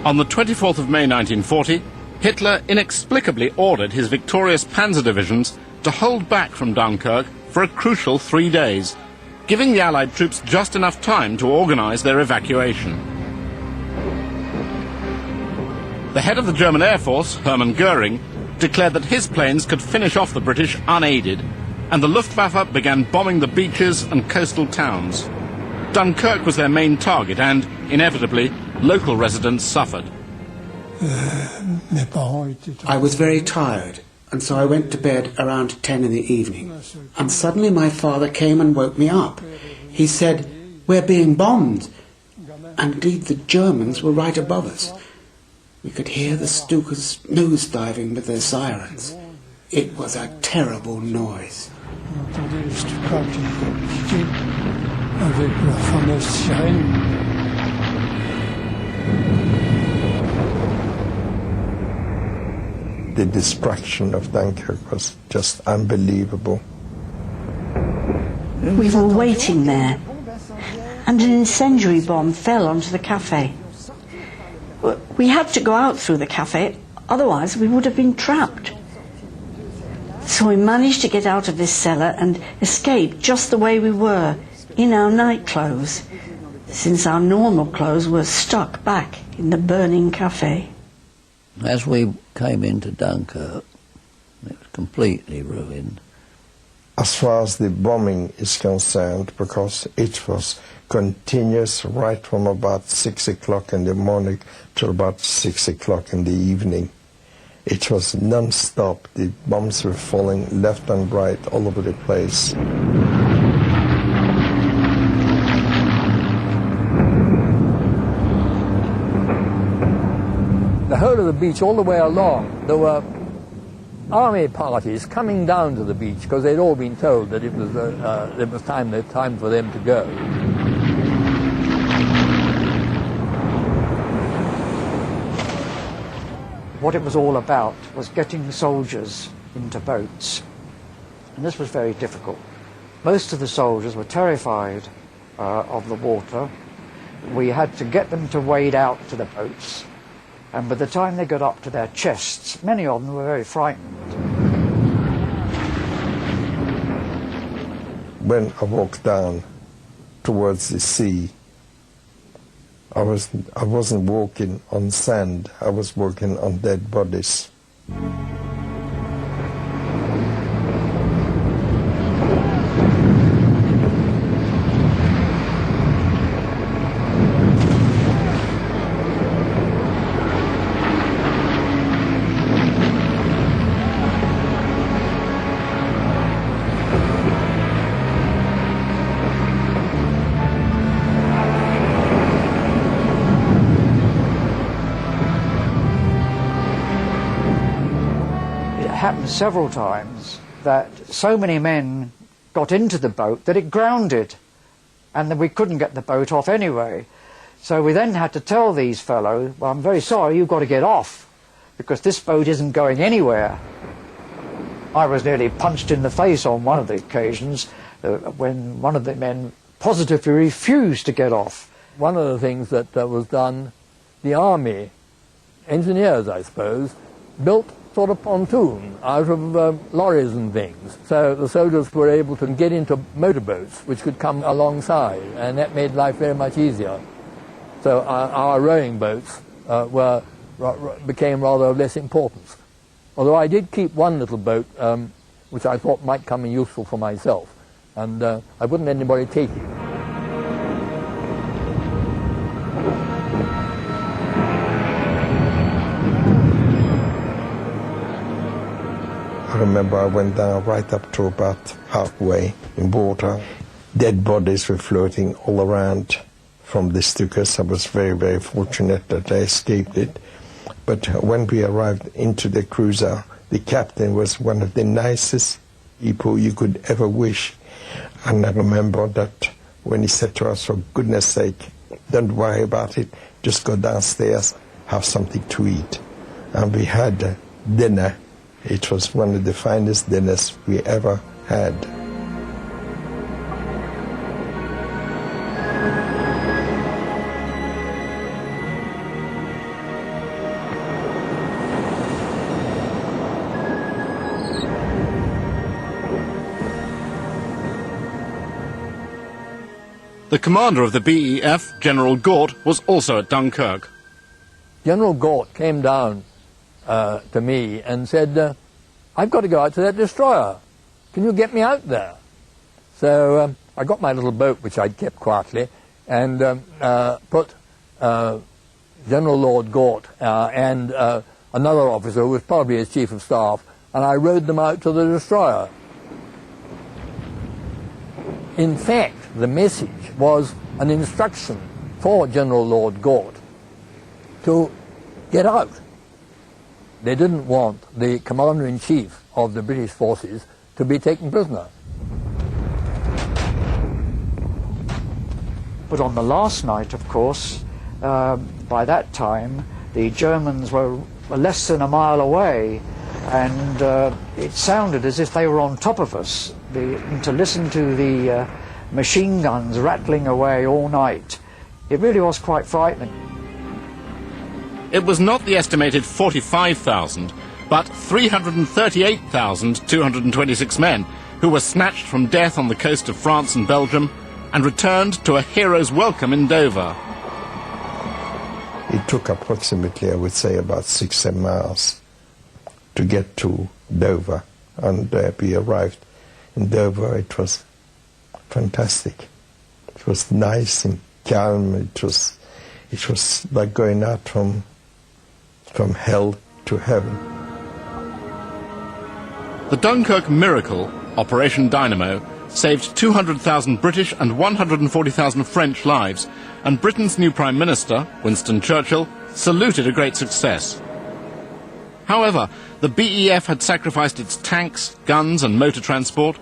On the 24th of May 1940, Hitler inexplicably ordered his victorious panzer divisions to hold back from Dunkirk for a crucial 3 days, giving the Allied troops just enough time to organize their evacuation. The head of the German Air Force, Hermann Göring, declared that his planes could finish off the British unaided, and the Luftwaffe began bombing the beaches and coastal towns. Dunkirk was their main target, and, inevitably, local residents suffered. I was very tired, and so I went to bed around 10 in the evening. And suddenly my father came and woke me up. He said, "We're being bombed." And indeed the Germans were right above us. We could hear the Stukas nosediving with their sirens. It was a terrible noise. The destruction of Dunkirk was just unbelievable. We were waiting there, and an incendiary bomb fell onto the cafe. We had to go out through the cafe, otherwise we would have been trapped. So we managed to get out of this cellar and escape just the way we were, in our night clothes, since our normal clothes were stuck back in the burning cafe. As we came into Dunkirk, it was completely ruined. As far as the bombing is concerned, because it was continuous right from about 6 o'clock in the morning to about 6 o'clock in the evening. It was non-stop. The bombs were falling left and right all over the place. The whole of the beach, all the way along, there were army parties coming down to the beach because they'd all been told that it was time for them to go. What it was all about was getting soldiers into boats, and this was very difficult. Most of the soldiers were terrified of the water. We had to get them to wade out to the boats, and by the time they got up to their chests, many of them were very frightened. When I walked down towards the sea, I wasn't walking on sand, I was walking on dead bodies. Happened several times that so many men got into the boat that it grounded, and that we couldn't get the boat off anyway. So we then had to tell these fellows, "Well, I'm very sorry, you've got to get off, because this boat isn't going anywhere." I was nearly punched in the face on one of the occasions when one of the men positively refused to get off. One of the things that was done, the army, engineers I suppose, built sort of pontoon out of lorries and things. So the soldiers were able to get into motorboats which could come alongside, and that made life very much easier. So our rowing boats became rather of less importance. Although I did keep one little boat which I thought might come in useful for myself, and I wouldn't let anybody take it. I remember I went down right up to about halfway in water. Dead bodies were floating all around from the Stukas. I was very, very fortunate that I escaped it. But when we arrived into the cruiser, the captain was one of the nicest people you could ever wish. And I remember that when he said to us, "For goodness sake, don't worry about it, just go downstairs, have something to eat." And we had dinner. It was one of the finest dinners we ever had. The commander of the BEF, General Gort, was also at Dunkirk. General Gort came down to me and said, I've got to go out to that destroyer. Can you get me out there? So I got my little boat, which I'd kept quietly, and put General Lord Gort and another officer who was probably his chief of staff, and I rowed them out to the destroyer. In fact, the message was an instruction for General Lord Gort to get out. They didn't want the commander-in-chief of the British forces to be taken prisoner. But on the last night, of course, by that time, the Germans were less than a mile away, and it sounded as if they were on top of us. And to listen to the machine guns rattling away all night, it really was quite frightening. It was not the estimated 45,000, but 338,226 men who were snatched from death on the coast of France and Belgium and returned to a hero's welcome in Dover. It took approximately, I would say, about 6-7 miles to get to Dover, and we arrived in Dover. It was fantastic. It was nice and calm. It was like going out from hell to heaven. The Dunkirk miracle, Operation Dynamo, saved 200,000 British and 140,000 French lives, and Britain's new Prime Minister, Winston Churchill, saluted a great success. However, the BEF had sacrificed its tanks, guns and motor transport,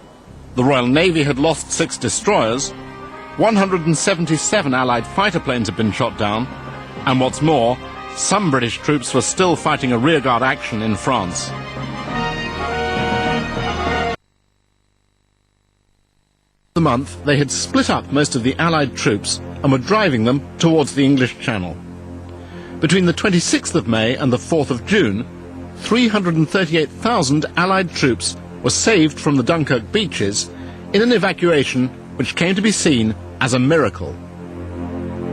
the Royal Navy had lost 6 destroyers, 177 Allied fighter planes had been shot down, and what's more, some British troops were still fighting a rearguard action in France. The month, they had split up most of the Allied troops and were driving them towards the English Channel. Between the 26th of May and the 4th of June, 338,000 Allied troops were saved from the Dunkirk beaches in an evacuation which came to be seen as a miracle.